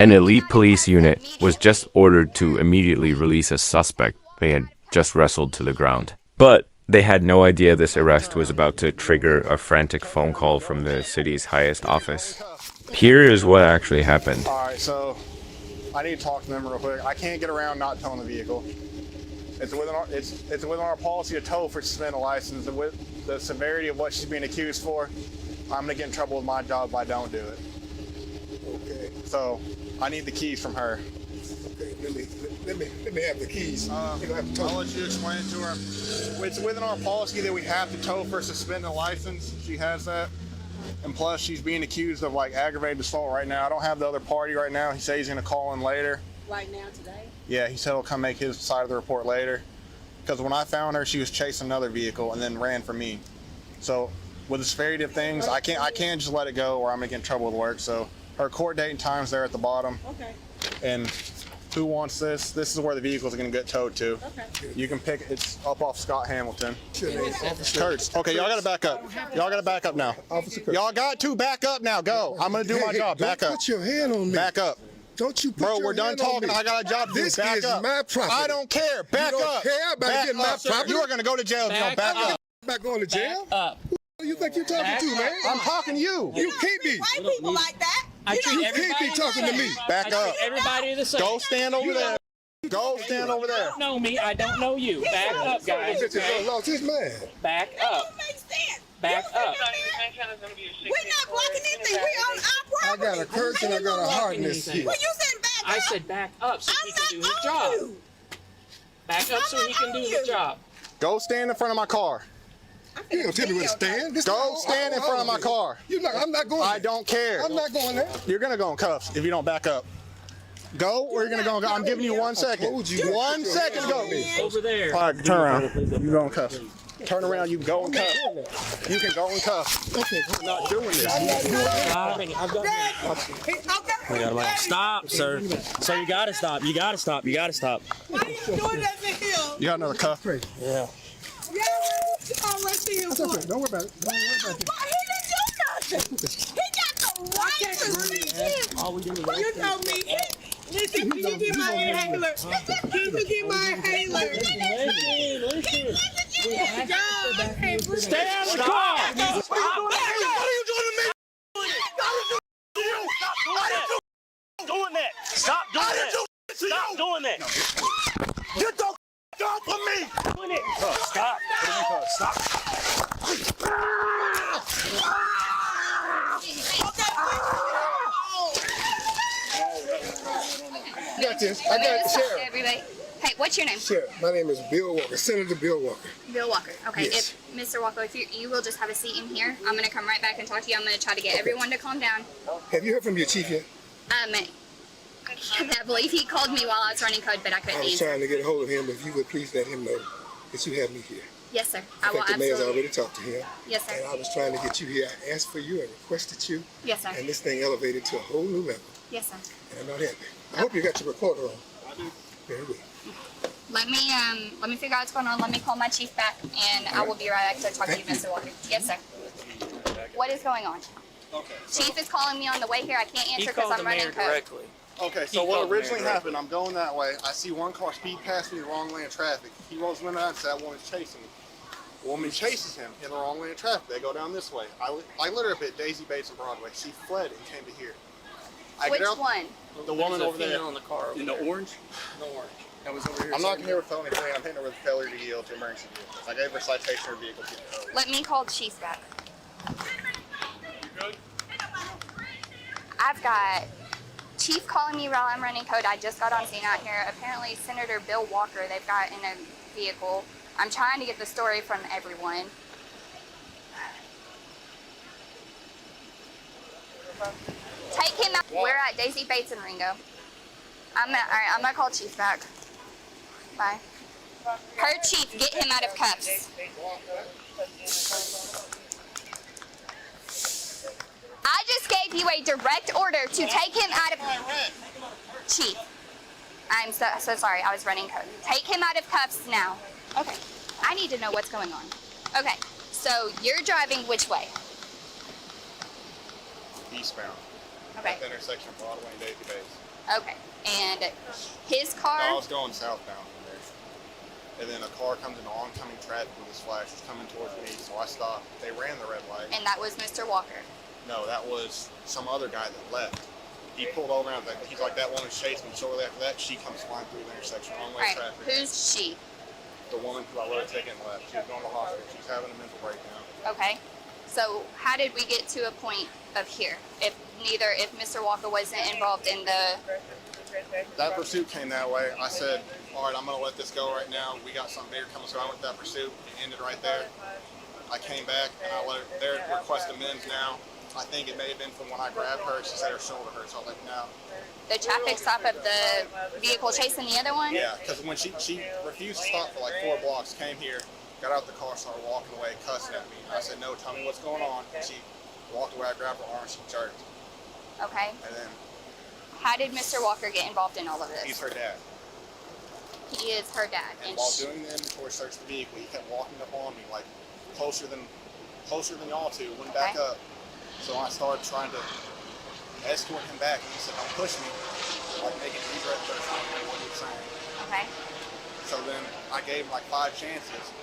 An elite police unit was just ordered to immediately release a suspect they had just wrestled to the ground. But they had no idea this arrest was about to trigger a frantic phone call from the city's highest office. Here is what actually happened. Alright, so I need to talk to them real quick. I can't get around not towing the vehicle. It's within our policy to tow for suspended license, and with the severity of what she's being accused for, I'm gonna get in trouble with my job if I don't do it. Okay. So I need the keys from her. Okay. Let me have the keys. I'll let you explain it to her. It's within our policy that we have to tow for suspended license. She has that. And plus, she's being accused of like aggravated assault right now. I don't have the other party right now. He said he's gonna call in later. Right now, today? Yeah, he said he'll come make his side of the report later. Because when I found her, she was chasing another vehicle and then ran for me. So with the severity of things, I can't just let it go or I'm gonna get in trouble with work. So her court date and time's there at the bottom. Okay. And who wants this? This is where the vehicles are gonna get towed to. Okay. You can pick, it's up off Scott Hamilton. Officer Kurtz. Okay, y'all gotta back up. Y'all gotta back up now. Officer Kurtz. Y'all got to back up now. Go. I'm gonna do my job. Back up. Don't put your hand on me. Back up. Don't you put Bro, your we're done hand on talking. me. I got a job to do. This Back is up. my property. I don't care. Back You don't up. care about Back getting my up. property? You are gonna go to jail if you don't back up. I'm not going to jail. Back up. Who do you think you're talking Back to, man? I'm talking to you. You can't be. White people like that. I treat You everybody can't be talking to me. Back I treat up. everybody the same. Go stand over there. Go stand over there. You don't know me. I don't know you. Back up, guys. Okay? Lost his man. Back up. That makes sense. Back up. We're not blocking anything. We on our I property. got a curse and I got a heart in this shit. When you said back up, I said back up so he can do his job. you. Back up so he can do his job. Go stand in front of my car. You don't tell me where to stand. Go stand in front of my car. I'm not going there. I don't care. I'm not going there. You're gonna go in cuffs if you don't back up. Go, or you're gonna go. I'm giving you 1 second. told you. 1 second, go. Over there. All right, turn around. You go in cuffs. Turn around. You go in cuffs. You can go in cuffs. Okay, I'm not doing this. Stop, sir. Sir, you gotta stop. You gotta stop. You gotta stop. Why are you doing that to him? You got another cuff? Yeah. Yeah, what's to him That's for? okay. Don't worry about it. Don't worry about it. Why he didn't do nothing? He got the right to speak in. All we do is You told me. Listen, can you get my inhaler? Can you get my inhaler? Stay out of the car. What are you doing to me? doing that. Stop doing that. Stop doing that. Get the off of me! Doing it. Stop. Stop. I got this. I got it, Sheriff. Everybody. Hey, what's your name? Sheriff, my name is Bill Walker, Senator Bill Walker. Bill Walker. Okay, Yes. if Mr. Walker, if you will just have a seat in here, I'm gonna come right back and talk to you. I'm gonna try to get everyone to calm down. Have you heard from your chief yet? I believe he called me while I was running code, but I I couldn't was answer. trying to get a hold of him, but if you would please let him know that you have me here. Yes, sir. I I will think the mayor's absolutely. already talked to him. Yes, And sir. I was trying to get you here. I asked for you and requested you. Yes, sir. And this thing elevated to a whole new level. Yes, sir. And I'm not happy. I hope you got your recorder on. I do. Very good. Let me figure out what's going on. Let me call my chief back, and I will be right back to talk to you, Mr. Walker. Yes, sir. What is going on? Okay. Chief is calling me on the way here. I can't He answer because called the I'm running mayor code. directly. Okay, so He what called the originally mayor happened, I'm going that way. I see one car speed past me in the wrong lane of traffic. He rolls window out and says that woman's chasing me. A woman chases him in the wrong lane of traffic. They go down this way. I literally hit Daisy Bates on Broadway. She fled and came to here. Which one? The woman There's a over there. female in the car. In the orange? No orange. That was over here. I'm not going to hit her with felony plea. I'm hitting her with failure to yield to emergency vehicles. I gave her a citation her vehicle to the code. Let me call chief back. I've got chief calling me while I'm running code. I just got on scene out here. Apparently Senator Bill Walker they've got in a vehicle. I'm trying to get the story from everyone. Take him out. We're at Daisy Bates and Ringo. All right, I'm gonna call chief back. Bye. Her chief, get him out of cuffs. I just gave you a direct order to take him out of... Chief, I'm so sorry. I was running code. Take him out of cuffs now. Okay. I need to know what's going on. Okay. So you're driving which way? Eastbound. Okay. At the intersection of Broadway and Daisy Bates. Okay. And his car. No, I was going southbound from there. And then a car comes into oncoming traffic with his flash. It's coming towards me, so I stopped. They ran the red light. And that was Mr. Walker. No, that was some other guy that left. He pulled over and he's like, that woman's chasing me. Shortly after that, she comes flying through the intersection, wrong way All right. traffic. Who's she? The woman who I wrote a ticket and left. She was going to the hospital. She's having a mental breakdown. Okay. So how did we get to a point of here? If Mr. Walker wasn't involved in the. That pursuit came that way. I said, all right, I'm going to let this go right now. We got something bigger coming, so I went with that pursuit. It ended right there. I came back and I let her, they're requesting amends now. I think it may have been from when I grabbed her. She said her shoulder hurt, so I was like, no. The traffic stop of the vehicle chasing the other one? Yeah, because when she refused to stop for like 4 blocks, came here, got out the car, started walking away, cussing at me. And I said, no, tell me what's going on. And she walked away. I grabbed her arm, she jerked. Okay. And then How did Mr. Walker get involved in all of this? he's her dad. He is her dad. And while doing the inventory search of the vehicle, he kept walking up on me, like closer than y'all two, went back up. So I started trying to escort him back, and he said, don't push me, like making me regret the first time what he was saying. Okay. So then I gave him like 5 chances,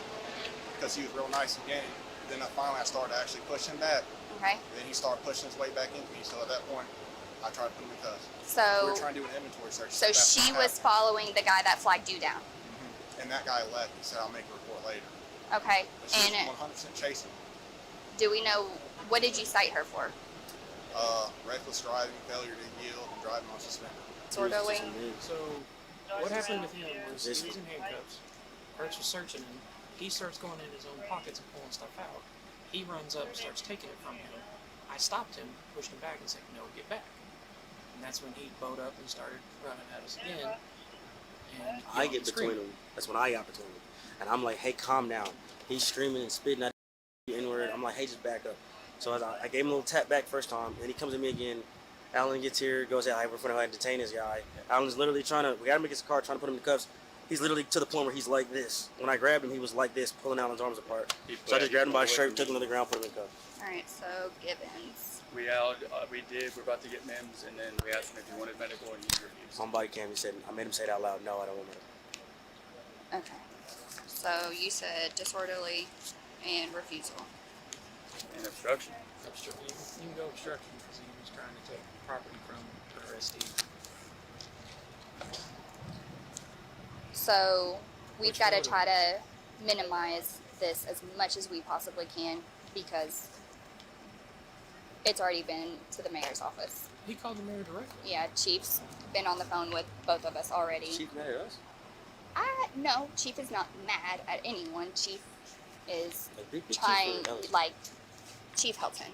because he was real nice again. Then finally I started to actually push him back. Okay. Then he started pushing his way back into me, so at that point, I tried to put him in cuffs. We So, were trying to do an inventory search. so that's she what was happened. following the guy that flagged you down. And that guy left. He said, I'll make a report later. Okay. But she And was 100% chasing me. do we know, what did you cite her for? Reckless driving, failure to yield, and driving on suspended. Disorderly? So, what happened with him was he was in handcuffs. Kurtz was searching him. He starts going in his own pockets and pulling stuff out. He runs up and starts taking it from him. I stopped him, pushed him back, and said, no, get back. And that's when he bowed up and started running at us again. And I get between them. That's when I got between them. And I'm like, hey, calm down. He's screaming and spitting at the N-word. I'm like, hey, just back up. So I gave him a little tap back first time, and he comes at me again. Alan gets here, goes, hey, we're going to go ahead and detain this guy. Alan's literally we got him against the car, trying to put him in cuffs. He's literally to the point where he's like this. When I grabbed him, he was like this, pulling Alan's arms apart. So I just grabbed him by his shirt, took him to the ground, put him in cuffs. Alright, so Gibbons. We're about to get MIMS, and then we asked him if he wanted medical, and he refused. On Bodycam, he said, I made him say it out loud, no, I don't want medical. Okay. So you said disorderly and refusal. And obstruction. You can go obstruction because he was trying to take property from the arrestee. So we've Which got to photo? try to minimize this as much as we possibly can because it's already been to the mayor's office. He called the mayor directly. Yeah, Chief's been on the phone with both of us already. Chief mad at us? No, Chief is not mad at anyone. Chief is Like, big Chief trying, or Ellis? like, Chief Helton.